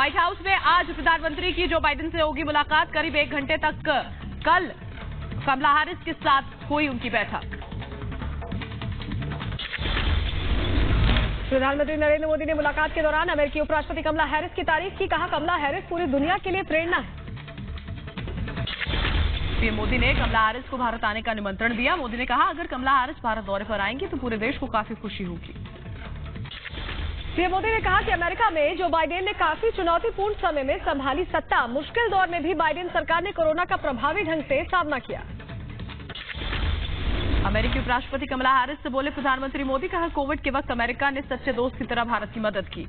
White house में आज प्रधानमंत्री की जो बाइडेन से होगी मुलाकात। करीब 1 घंटे तक कल कमला हैरिस के साथ हुई उनकी बैठक। प्रधानमंत्री नरेंद्र मोदी ने मुलाकात के दौरान अमेरिकी उपराष्ट्रपति कमला हैरिस की तारीफ की। कहा, कमला हैरिस पूरी दुनिया के लिए प्रेरणा है। पीएम मोदी ने कमला हैरिस को भारत आने का निमंत्रण दिया। मोदी ने कहा, अगर कमला हैरिस भारत दौरे पर आएंगी तो पूरे देश को काफी खुशी होगी। पीएम मोदी ने कहा कि अमेरिका में जो बाइडेन ने काफी चुनौतीपूर्ण समय में संभाली सत्ता, मुश्किल दौर में भी बाइडेन सरकार ने कोरोना का प्रभावी ढंग से सामना किया। अमेरिकी उपराष्ट्रपति कमला हैरिस से बोले प्रधानमंत्री मोदी। कहा, कोविड के वक्त अमेरिका ने सच्चे दोस्त की तरह भारत की मदद की।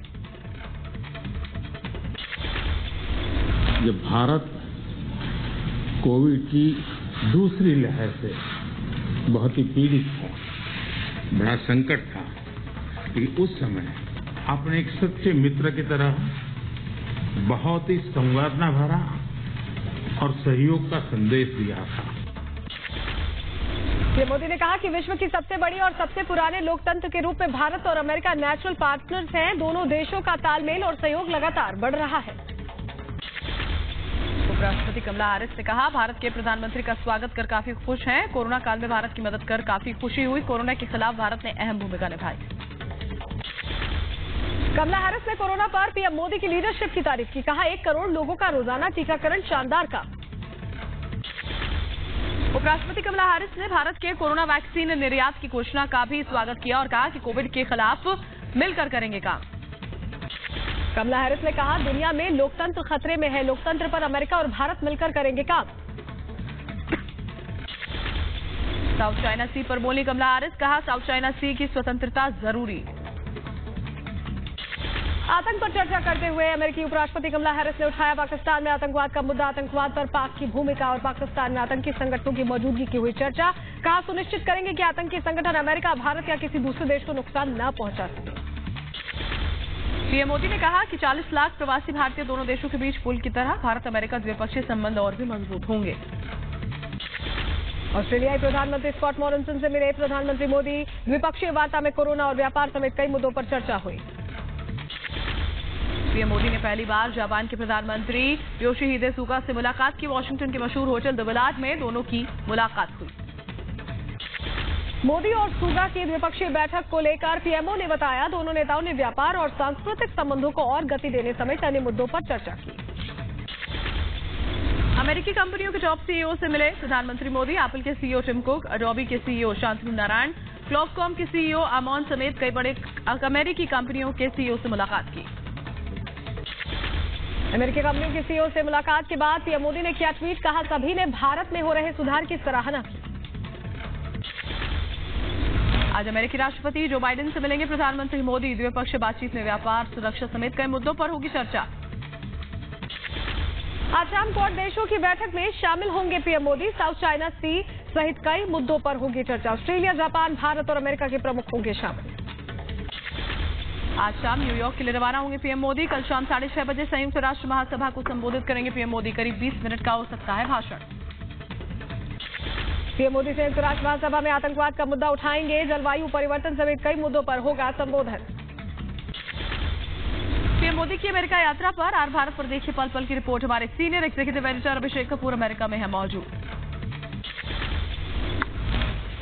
जब भारत कोविड की दूसरी लहर से बहुत ही पीड़ित था, बड़ा संकट था, लेकिन उस समय आपने एक सच्चे मित्र की तरह बहुत ही संवेदना भरा और सहयोग का संदेश दिया था। पीएम मोदी ने कहा कि विश्व की सबसे बड़ी और सबसे पुराने लोकतंत्र के रूप में भारत और अमेरिका नेचुरल पार्टनर्स हैं। दोनों देशों का तालमेल और सहयोग लगातार बढ़ रहा है। उपराष्ट्रपति कमला हैरिस ने कहा, भारत के प्रधानमंत्री का स्वागत कर काफी खुश हैं। कोरोना काल में भारत की मदद कर काफी खुशी हुई। कोरोना के खिलाफ भारत ने अहम भूमिका निभाई। कमला हैरिस ने कोरोना पर पीएम मोदी की लीडरशिप की तारीफ की। कहा, 1 करोड़ लोगों का रोजाना टीकाकरण शानदार काम। उपराष्ट्रपति कमला हैरिस ने भारत के कोरोना वैक्सीन निर्यात की घोषणा का भी स्वागत किया और कहा कि कोविड के खिलाफ मिलकर करेंगे काम। कमला हैरिस ने कहा, दुनिया में लोकतंत्र खतरे में है। लोकतंत्र पर अमेरिका और भारत मिलकर करेंगे काम। साउथ चाइना सी पर बोली कमला हैरिस। कहा, साउथ चाइना सी की स्वतंत्रता जरूरी। आतंक पर चर्चा करते हुए अमेरिकी उपराष्ट्रपति कमला हैरिस ने उठाया पाकिस्तान में आतंकवाद का मुद्दा। आतंकवाद पर पाक की भूमिका और पाकिस्तान में आतंकी संगठनों की मौजूदगी की हुई चर्चा। कहा, सुनिश्चित करेंगे कि आतंकी संगठन अमेरिका, भारत या किसी दूसरे देश को नुकसान न पहुंचा सके। पीएम मोदी ने कहा कि 40 लाख प्रवासी भारतीय दोनों देशों के बीच पुल की तरह भारत अमेरिका द्विपक्षीय संबंध और भी मजबूत होंगे। ऑस्ट्रेलियाई प्रधानमंत्री स्कॉट मॉरिसन से मिले प्रधानमंत्री मोदी। द्विपक्षीय वार्ता में कोरोना और व्यापार समेत कई मुद्दों पर चर्चा हुई। पीएम मोदी ने पहली बार जापान के प्रधानमंत्री योशिहिदे सुगा से मुलाकात की। वॉशिंगटन के मशहूर होटल द विलाज में दोनों की मुलाकात हुई। मोदी और सुगा की द्विपक्षीय बैठक को लेकर पीएमओ ने बताया, दोनों नेताओं ने व्यापार और सांस्कृतिक संबंधों को और गति देने समेत अन्य मुद्दों पर चर्चा की। अमेरिकी कंपनियों के टॉप सीईओ से मिले प्रधानमंत्री मोदी। एप्पल के सीईओ टिम कुक, अडोबी के सीईओ शांतनु नारायण, क्लॉककॉम के सीईओ अमोन समेत कई बड़े अमेरिकी कंपनियों के सीईओ से मुलाकात की। अमेरिकी कंपनियों के सीईओ से मुलाकात के बाद पीएम मोदी ने किया ट्वीट। कहा, सभी ने भारत में हो रहे सुधार की सराहना की। आज अमेरिकी राष्ट्रपति जो बाइडेन से मिलेंगे प्रधानमंत्री मोदी। द्विपक्षीय बातचीत में व्यापार, सुरक्षा समेत कई मुद्दों पर होगी चर्चा। आज शाम क्वाड देशों की बैठक में शामिल होंगे पीएम मोदी। साउथ चाइना सी सहित कई मुद्दों पर होगी चर्चा। ऑस्ट्रेलिया, जापान, भारत और अमेरिका के प्रमुख होंगे शामिल। आज शाम न्यूयॉर्क के लिए रवाना होंगे पीएम मोदी। कल शाम 6:30 बजे संयुक्त राष्ट्र महासभा को संबोधित करेंगे पीएम मोदी। करीब 20 मिनट का हो सकता है भाषण। पीएम मोदी संयुक्त राष्ट्र महासभा में आतंकवाद का मुद्दा उठाएंगे। जलवायु परिवर्तन समेत कई मुद्दों पर होगा संबोधन। पीएम मोदी की अमेरिका यात्रा पर आर भारत पर देखिए पल पल की रिपोर्ट। हमारे senior executive editor Abhishek Kapoor America में है मौजूद।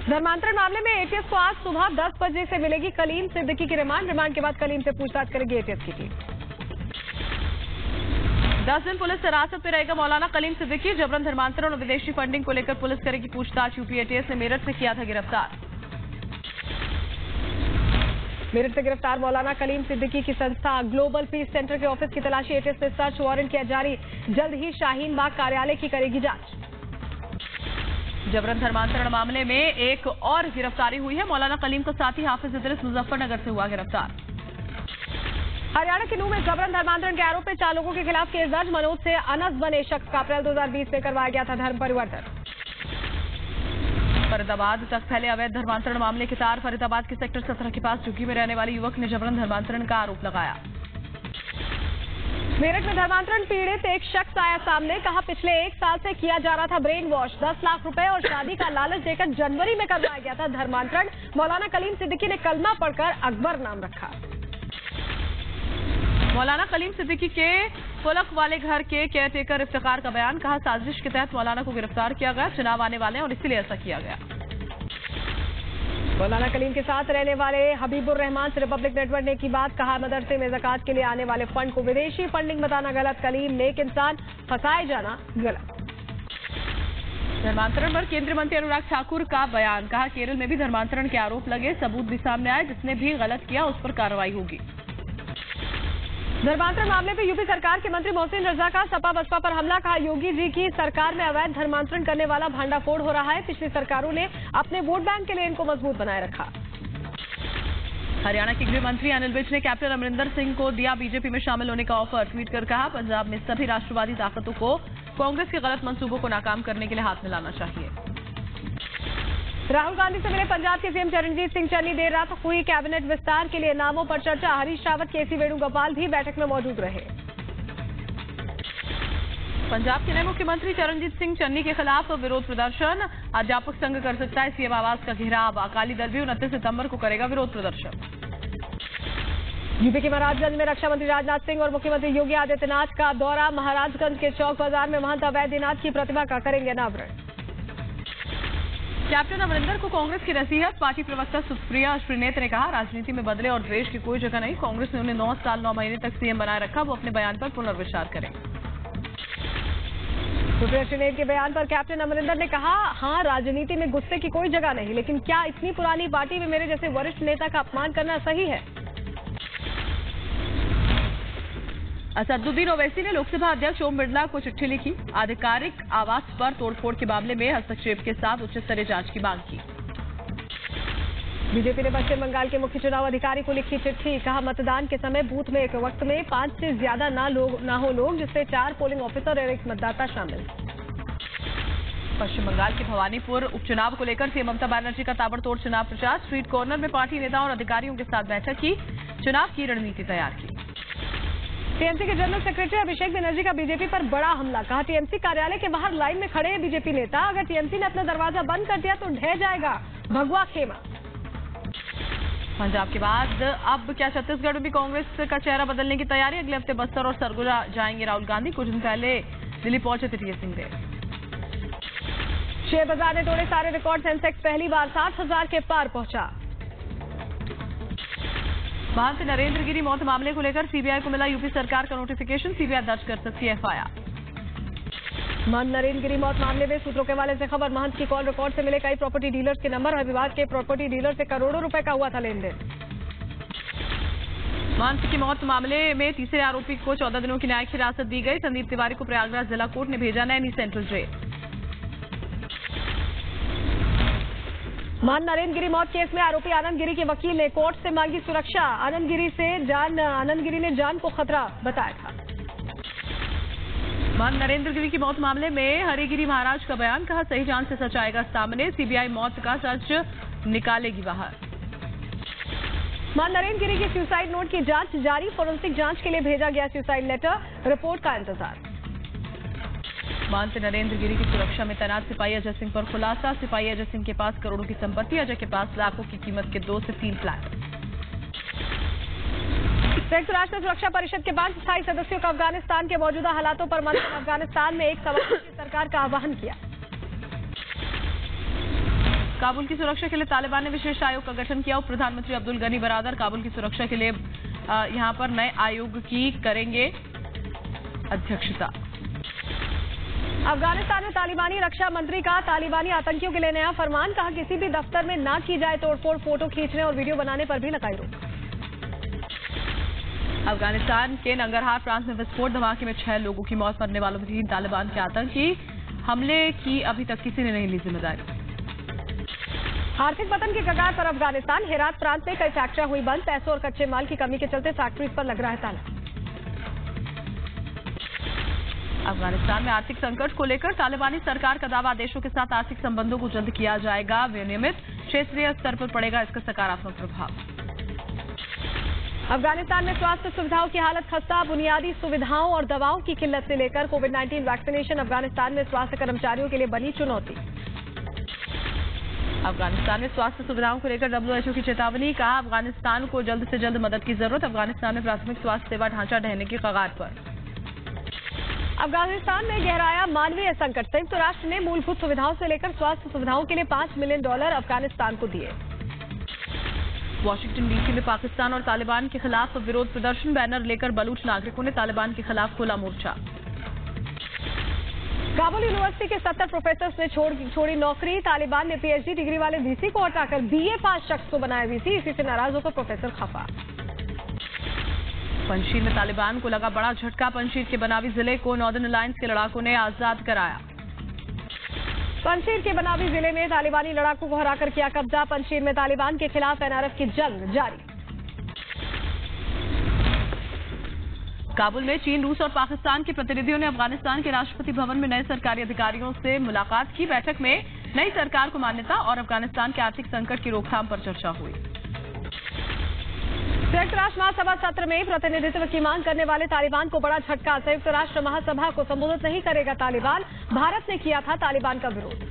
धर्मांतरण मामले में एटीएस को आज सुबह 10 बजे से मिलेगी कलीम सिद्दीकी की रिमांड के बाद कलीम से पूछताछ करेगी एटीएस की टीम। 10 दिन पुलिस हिरासत में रहेगा मौलाना कलीम सिद्दीकी। जबरन धर्मांतरण और विदेशी फंडिंग को लेकर पुलिस करेगी पूछताछ। यूपी एटीएस ने मेरठ से किया था गिरफ्तार। मेरठ से गिरफ्तार मौलाना कलीम सिद्दीकी की संस्था ग्लोबल पीस सेंटर के ऑफिस की तलाशी एटीएस ने सर्च वारंट किया जारी। जल्द ही शाहीन बाग कार्यालय की करेगी जांच। जबरन धर्मांतरण मामले में एक और गिरफ्तारी हुई है। मौलाना कलीम का साथी हाफिज इदरिस मुजफ्फरनगर से हुआ गिरफ्तार। हरियाणा के नूह में जबरन धर्मांतरण के आरोप में 4 लोगों के खिलाफ केस दर्ज। मनोज से अनस बने शख्स का अप्रैल 2020 में करवाया गया था धर्म परिवर्तन। फरीदाबाद तक फैले अवैध धर्मांतरण मामले के तार। फरीदाबाद के सेक्टर 17 के पास झुग्गी में रहने वाले युवक ने जबरन धर्मांतरण का आरोप लगाया। मेरठ में धर्मांतरण पीड़ित एक शख्स आया सामने। कहा, पिछले 1 साल से किया जा रहा था ब्रेन वॉश। 10 लाख रुपए और शादी का लालच देकर जनवरी में करवाया गया था धर्मांतरण। मौलाना कलीम सिद्दीकी ने कलमा पढ़कर अकबर नाम रखा। मौलाना कलीम सिद्दीकी के पुलक वाले घर के केयरटेकर इफ्तिखार का बयान, कहा साजिश के तहत मौलाना को गिरफ्तार किया गया, चुनाव आने वाले हैं और इसीलिए ऐसा किया गया। मौलाना कलीम के साथ रहने वाले हबीबुर रहमान से रिपब्लिक नेटवर्क ने की बात, कहा मदरसे में ज़कात के लिए आने वाले फंड को विदेशी फंडिंग बताना गलत, कलीम नेक इंसान, फंसाए जाना गलत। धर्मांतरण पर केंद्रीय मंत्री अनुराग ठाकुर का बयान, कहा केरल में भी धर्मांतरण के आरोप लगे, सबूत भी सामने आए, जिसने भी गलत किया उस पर कार्रवाई होगी। धर्मांतरण मामले पे यूपी सरकार के मंत्री मोहसिन रजा का सपा बसपा पर हमला, कहा योगी जी की सरकार में अवैध धर्मांतरण करने वाला भांडाफोड़ हो रहा है, पिछली सरकारों ने अपने वोट बैंक के लिए इनको मजबूत बनाए रखा। हरियाणा के गृह मंत्री अनिल विज ने कैप्टन अमरिंदर सिंह को दिया बीजेपी में शामिल होने का ऑफर, ट्वीट कर कहा पंजाब में सभी राष्ट्रवादी ताकतों को कांग्रेस के गलत मंसूबों को नाकाम करने के लिए हाथ मिलाना चाहिए। राहुल गांधी से मिले पंजाब के सीएम चरणजीत सिंह चन्नी, देर रात हुई कैबिनेट विस्तार के लिए नामों पर चर्चा, हरीश रावत, केसी वेणुगोपाल भी बैठक में मौजूद रहे। पंजाब के नए मुख्यमंत्री चरणजीत सिंह चन्नी के खिलाफ विरोध प्रदर्शन, अध्यापक संघ कर सकता है सीएम आवास का घेराव, अकाली दल भी 29 सितंबर को करेगा विरोध प्रदर्शन। यूपी के महाराजगंज में रक्षा मंत्री राजनाथ सिंह और मुख्यमंत्री योगी आदित्यनाथ का दौरा, महाराजगंज के चौक बाजार में महंत अवैधनाथ की प्रतिमा का करेंगे अनावरण। कैप्टन अमरिंदर को कांग्रेस की नसीहत, पार्टी प्रवक्ता सुप्रिया श्रीनेत ने कहा राजनीति में बदले और द्वेष की कोई जगह नहीं, कांग्रेस ने उन्हें 9 साल 9 महीने तक सीएम बनाए रखा, वो अपने बयान पर पुनर्विचार करें। सुप्रिया श्रीनेत के बयान पर कैप्टन अमरिंदर ने कहा, हां राजनीति में गुस्से की कोई जगह नहीं, लेकिन क्या इतनी पुरानी पार्टी में मेरे जैसे वरिष्ठ नेता का अपमान करना सही है? असदुद्दीन ओवैसी ने लोकसभा अध्यक्ष ओम बिरला को चिट्ठी लिखी, आधिकारिक आवास पर तोड़फोड़ के मामले में हस्तक्षेप के साथ उच्च स्तरीय जांच की मांग की। बीजेपी ने पश्चिम बंगाल के मुख्य चुनाव अधिकारी को लिखी चिट्ठी, कहा मतदान के समय बूथ में एक वक्त में 5 से ज्यादा ना हो लोग, जिससे 4 पोलिंग ऑफिसर और 1 मतदाता शामिल। पश्चिम बंगाल के भवानीपुर उपचुनाव को लेकर सीएम ममता बनर्जी का ताबड़तोड़ चुनाव प्रचार, स्ट्रीट कॉर्नर में पार्टी नेताओं और अधिकारियों के साथ बैठक की, चुनाव की रणनीति तैयार की। टीएमसी के जनरल सेक्रेटरी अभिषेक बनर्जी का बीजेपी पर बड़ा हमला, कहा टीएमसी कार्यालय के बाहर लाइन में खड़े हैं बीजेपी नेता, अगर टीएमसी ने अपना दरवाजा बंद कर दिया तो ढह जाएगा भगवा खेमा। पंजाब के बाद अब क्या छत्तीसगढ़ में भी कांग्रेस का चेहरा बदलने की तैयारी, अगले हफ्ते बस्तर और सरगुजा जाएंगे राहुल गांधी, कुछ दिन पहले दिल्ली पहुंचे थे टीएस सिंहदेव। शेयर बाजार ने तोड़े सारे रिकॉर्ड, सेंसेक्स पहली बार 60,000 के पार पहुंचा। महंत नरेंद्र गिरी मौत मामले को लेकर सीबीआई को मिला यूपी सरकार का नोटिफिकेशन, सीबीआई दर्ज कर सकती है एफआईआर। महंत नरेंद्र गिरी मौत मामले में सूत्रों के हवाले से खबर, महंत की कॉल रिकॉर्ड से मिले कई प्रॉपर्टी डीलर्स के नंबर, हर विभाग के प्रॉपर्टी डीलर से करोड़ों रुपए का हुआ था लेन देन। महंत की मौत मामले में तीसरे आरोपी को 14 दिनों की न्यायिक हिरासत दी गई, संदीप तिवारी को प्रयागराज जिला कोर्ट ने भेजा नैनी सेंट्रल जेल। महंत नरेंद्र गिरी मौत केस में आरोपी आनंद गिरी के वकील ने कोर्ट से मांगी सुरक्षा, आनंद गिरी ने जान को खतरा बताया था। महंत नरेंद्र गिरी की मौत मामले में हरिगिरी महाराज का बयान, कहा सही जान से सच आएगा सामने, सीबीआई मौत का सच निकालेगी बाहर। महंत नरेंद्र गिरी की सुसाइड नोट की जांच जारी, फोरेंसिक जांच के लिए भेजा गया सुसाइड लेटर, रिपोर्ट का इंतजार। महंत नरेंद्र गिरी की सुरक्षा में तैनात सिपाही अजय सिंह पर खुलासा, सिपाही अजय सिंह के पास करोड़ों की संपत्ति, अजय के पास लाखों की कीमत के 2 से 3 फ्लैट। संयुक्त राष्ट्र सुरक्षा परिषद के 5 स्थायी सदस्यों का अफगानिस्तान के मौजूदा हालातों पर मंथन, अफगानिस्तान में एक समावेशी सरकार का आह्वान किया। काबुल की सुरक्षा के लिए तालिबान ने विशेष आयोग का गठन किया, उप प्रधानमंत्री अब्दुल गनी बरादर काबुल की सुरक्षा के लिए यहां पर नए आयोग की करेंगे अध्यक्षता। अफगानिस्तान में तालिबानी रक्षा मंत्री का तालिबानी आतंकियों के लिए नया फरमान, कहा किसी भी दफ्तर में ना की जाए तोड़फोड़, फोटो खींचने और वीडियो बनाने पर भी लगाई रोक। अफगानिस्तान के नंगरहार प्रांत में विस्फोट, धमाके में 6 लोगों की मौत, मरने वालों में 3 तालिबान के आतंकी, हमले की अभी तक किसी ने नहीं ली जिम्मेदारी। आर्थिक पतन के कगार पर अफगानिस्तान, हेरात प्रांत में कई फैक्ट्रियां हुई बंद, पैसों और कच्चे माल की कमी के चलते फैक्ट्रीज पर लग रहा है ताला। अफगानिस्तान में आर्थिक संकट को लेकर तालिबानी सरकार का दावा, देशों के साथ आर्थिक संबंधों को जल्द किया जाएगा विनियमित, क्षेत्रीय स्तर पर पड़ेगा इसका सकारात्मक प्रभाव। अफगानिस्तान में स्वास्थ्य सुविधाओं की हालत खस्ता, बुनियादी सुविधाओं और दवाओं की किल्लत से लेकर कोविड-19 वैक्सीनेशन, अफगानिस्तान में स्वास्थ्य कर्मचारियों के लिए बनी चुनौती। अफगानिस्तान में स्वास्थ्य सुविधाओं को लेकर WHO की चेतावनी, कहा अफगानिस्तान को जल्द से जल्द मदद की जरूरत। अफगानिस्तान में प्राथमिक स्वास्थ्य सेवा ढांचा ढहने की कगार पर। अफगानिस्तान में गहराया मानवीय संकट। संयुक्त राष्ट्र ने मूलभूत सुविधाओं से लेकर स्वास्थ्य सुविधाओं के लिए $5 मिलियन अफगानिस्तान को दिए। वॉशिंगटन DC में पाकिस्तान और तालिबान के खिलाफ विरोध प्रदर्शन, बैनर लेकर बलूच नागरिकों ने तालिबान के खिलाफ खोला मोर्चा। काबुल यूनिवर्सिटी के 70 प्रोफेसर्स ने छोड़ी नौकरी। तालिबान ने PhD डिग्री वाले VC को हटाकर BA पास शख्स को बनाया VC। इसी से नाराज होकर प्रोफेसर खफा। पंजशीर में तालिबान को लगा बड़ा झटका। पंजशीर के बनावी जिले को नॉर्दर्न अलायंस के लड़ाकों ने आजाद कराया। पंजशीर के बनावी जिले में तालिबानी लड़ाकों को हराकर किया कब्जा। पंजशीर में तालिबान के खिलाफ NRF की जंग जारी। काबुल में चीन, रूस और पाकिस्तान के प्रतिनिधियों ने अफगानिस्तान के राष्ट्रपति भवन में नए सरकारी अधिकारियों से मुलाकात की। बैठक में नई सरकार को मान्यता और अफगानिस्तान के आर्थिक संकट की रोकथाम पर चर्चा हुई। संयुक्त राष्ट्र महासभा सत्र में प्रतिनिधित्व की मांग करने वाले तालिबान को बड़ा झटका। संयुक्त राष्ट्र महासभा को संबोधित नहीं करेगा तालिबान। भारत ने किया था तालिबान का विरोध।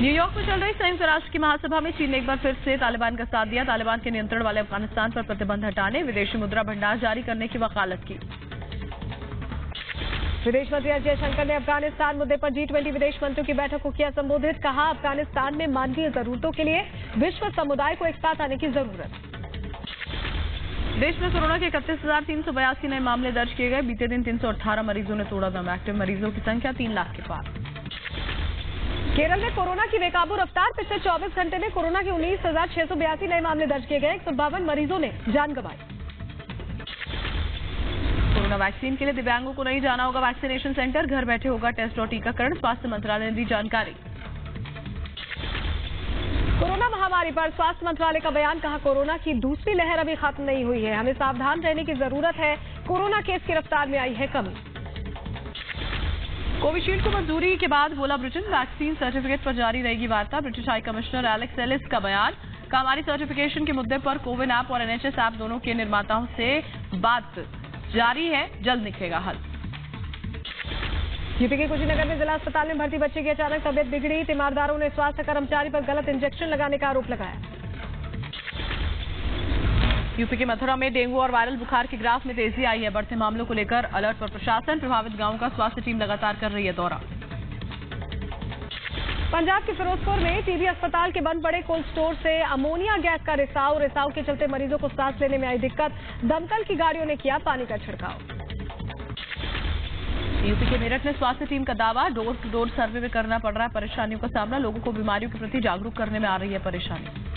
न्यूयॉर्क में चल रही संयुक्त राष्ट्र की महासभा में चीन ने एक बार फिर से तालिबान का साथ दिया। तालिबान के नियंत्रण वाले अफगानिस्तान पर प्रतिबंध हटाने, विदेशी मुद्रा भंडार जारी करने की वकालत की। विदेश मंत्री एस जयशंकर ने अफगानिस्तान मुद्दे पर G20 विदेश मंत्रियों की बैठक को किया संबोधित। कहा अफगानिस्तान में मानवीय जरूरतों के लिए विश्व समुदाय को एक साथ आने की जरूरत। देश में कोरोना के 31,382 नए मामले दर्ज किए गए। बीते दिन 318 मरीजों ने तोड़ा दम। एक्टिव मरीजों की संख्या 3 लाख के पार। केरल में कोरोना की बेकाबू रफ्तार। पिछले 24 घंटे में कोरोना के 19,682 नए मामले दर्ज किए गए। 152 मरीजों ने जान गंवाई। कोरोना वैक्सीन के लिए दिव्यांगों को नहीं जाना होगा वैक्सीनेशन सेंटर। घर बैठे होगा टेस्ट और टीकाकरण। स्वास्थ्य मंत्रालय ने दी जानकारी। कोरोना महामारी पर स्वास्थ्य मंत्रालय का बयान। कहा कोरोना की दूसरी लहर अभी खत्म नहीं हुई है, हमें सावधान रहने की जरूरत है। कोरोना केस की रफ्तार में आई है कमी। कोविशील्ड को मंजूरी के बाद बोला ब्रिटेन, वैक्सीन सर्टिफिकेट पर जारी रहेगी वार्ता। British High Commissioner Alex Ellis का बयान। कहा हमारी सर्टिफिकेशन के मुद्दे पर कोविन ऐप और NHS ऐप दोनों के निर्माताओं से बात जारी है, जल्द निकलेगा हल। यूपी के कुशीनगर में जिला अस्पताल में भर्ती बच्चे की अचानक तबियत बिगड़ी। तीमारदारों ने स्वास्थ्य कर्मचारी पर गलत इंजेक्शन लगाने का आरोप लगाया। यूपी के मथुरा में डेंगू और वायरल बुखार के ग्राफ में तेजी आई है। बढ़ते मामलों को लेकर अलर्ट पर प्रशासन। प्रभावित गांवों का स्वास्थ्य टीम लगातार कर रही है दौरा। पंजाब के फिरोजपुर में टीबी अस्पताल के बंद पड़े कोल्ड स्टोर से अमोनिया गैस का रिसाव के चलते मरीजों को सांस लेने में आई दिक्कत। दमकल की गाड़ियों ने किया पानी का छिड़काव। यूपी के मेरठ में स्वास्थ्य टीम का दावा, डोर टू डोर सर्वे में करना पड़ रहा है परेशानियों का सामना। लोगों को बीमारियों के प्रति जागरूक करने में आ रही है परेशानी।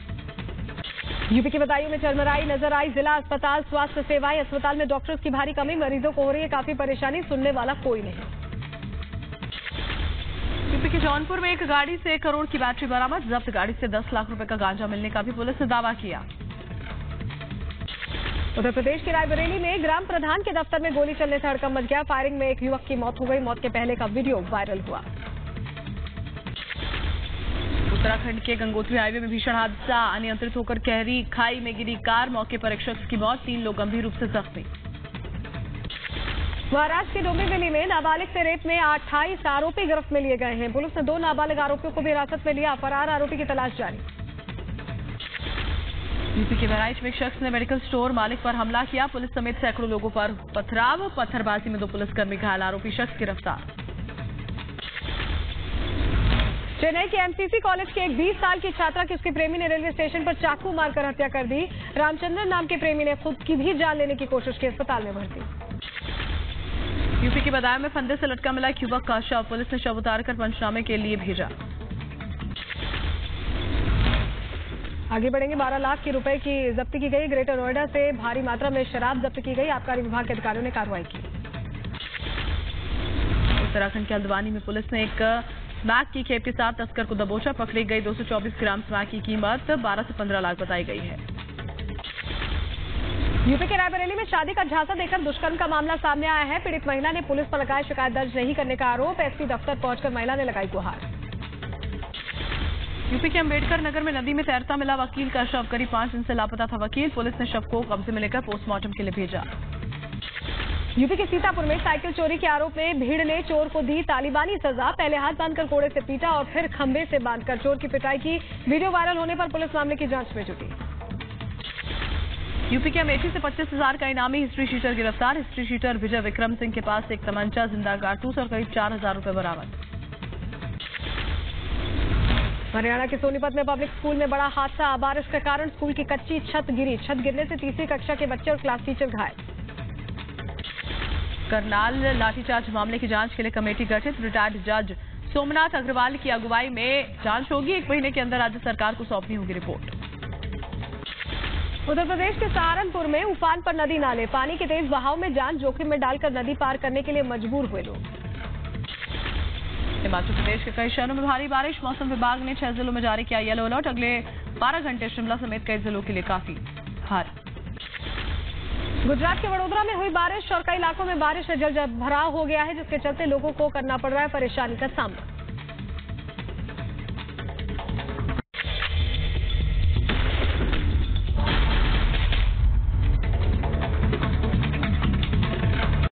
यूपी के बदायूं में चरमराई नजर आई जिला अस्पताल स्वास्थ्य सेवाएं। अस्पताल में डॉक्टर्स की भारी कमी, मरीजों को हो रही है काफी परेशानी, सुनने वाला कोई नहीं। यूपी के जौनपुर में एक गाड़ी से 1 करोड़ की बैटरी बरामद। जब्त गाड़ी से 10 लाख रुपए का गांजा मिलने का भी पुलिस ने दावा किया। उत्तर प्रदेश के रायबरेली में ग्राम प्रधान के दफ्तर में गोली चलने से हड़कंप मच गया। फायरिंग में एक युवक की मौत हो गई। मौत के पहले का वीडियो वायरल हुआ। उत्तराखंड के गंगोत्री हाईवे में भीषण हादसा। अनियंत्रित होकर गहरी खाई में गिरी कार। मौके पर एक शख्स की मौत, 3 लोग गंभीर रूप से जख्मी। महाराष्ट्र के डोंबिवली में नाबालिग से रेप में 28 आरोपी गिरफ्त में लिए गए हैं। पुलिस ने 2 नाबालिग आरोपियों को भी हिरासत में लिया। फरार आरोपी की तलाश जारी। यूपी के बहराइच में एक शख्स ने मेडिकल स्टोर मालिक पर हमला किया। पुलिस समेत सैकड़ों लोगों पर पथराव। पत्थरबाजी में 2 पुलिसकर्मी घायल। आरोपी शख्स गिरफ्तार। चेन्नई के MCC कॉलेज के एक 20 साल की छात्रा की उसके प्रेमी ने रेलवे स्टेशन पर चाकू मारकर हत्या कर दी। रामचंद्रन नाम के प्रेमी ने खुद की भी जान लेने की कोशिश की। अस्पताल में भर्ती। यूपी के बदायूं में फंदे से लटका मिला एक युवक का शव। पुलिस ने शव उतारकर पंचनामे के लिए भेजा। आगे बढ़ेंगे। 12 लाख रुपए की जब्ती की गई। ग्रेटर नोएडा से भारी मात्रा में शराब जब्त की गई। आबकारी विभाग के अधिकारियों ने कार्रवाई की। उत्तराखंड के हल्द्वानी में पुलिस ने एक स्मैक की खेप के साथ तस्कर को दबोचा। पकड़ी गई 224 ग्राम स्मैक की कीमत 12 से 15 लाख बताई गई है। यूपी के रायबरेली में शादी का झांसा देकर दुष्कर्म का मामला सामने आया है। पीड़ित महिला ने पुलिस पर लगाया शिकायत दर्ज नहीं करने का आरोप। एसपी दफ्तर पहुंचकर महिला ने लगाई गुहार। यूपी के अंबेडकर नगर में नदी में तैरता मिला वकील का शव। करीब 5 दिन से लापता था वकील। पुलिस ने शव को कब्जे में लेकर पोस्टमार्टम के लिए भेजा। यूपी के सीतापुर में साइकिल चोरी के आरोप में भीड़ ने चोर को दी तालिबानी सजा। पहले हाथ बांधकर कोड़े से पीटा और फिर खंबे से बांधकर चोर की पिटाई की। वीडियो वायरल होने पर पुलिस मामले की जांच में जुटी। यूपी के अमेठी से 25,000 का इनामी हिस्ट्री शीटर गिरफ्तार। हिस्ट्री शीटर विजय विक्रम सिंह के पास एक तमंचा, जिंदा कारतूस और करीब 4,000 रुपए बरामद। हरियाणा के सोनीपत में पब्लिक स्कूल में बड़ा हादसा। बारिश के कारण स्कूल की कच्ची छत गिरी। छत गिरने से तीसरी कक्षा के बच्चे और क्लास टीचर घायल। करनाल लाठीचार्ज मामले की जांच के लिए कमेटी गठित। रिटायर्ड जज सोमनाथ अग्रवाल की अगुवाई में जांच होगी। 1 महीने के अंदर राज्य सरकार को सौंपनी होगी रिपोर्ट। उत्तर प्रदेश के सहारनपुर में उफान पर नदी नाले। पानी के तेज बहाव में जान जोखिम में डालकर नदी पार करने के लिए मजबूर हुए लोग। हिमाचल प्रदेश के कई शहरों में भारी बारिश। मौसम विभाग ने 6 जिलों में जारी किया येलो अलर्ट। अगले 12 घंटे शिमला समेत कई जिलों के लिए काफी भारी। गुजरात के वडोदरा में हुई बारिश और कई इलाकों में बारिश से जल भराव हो गया है, जिसके चलते लोगों को करना पड़ रहा है परेशानी का सामना।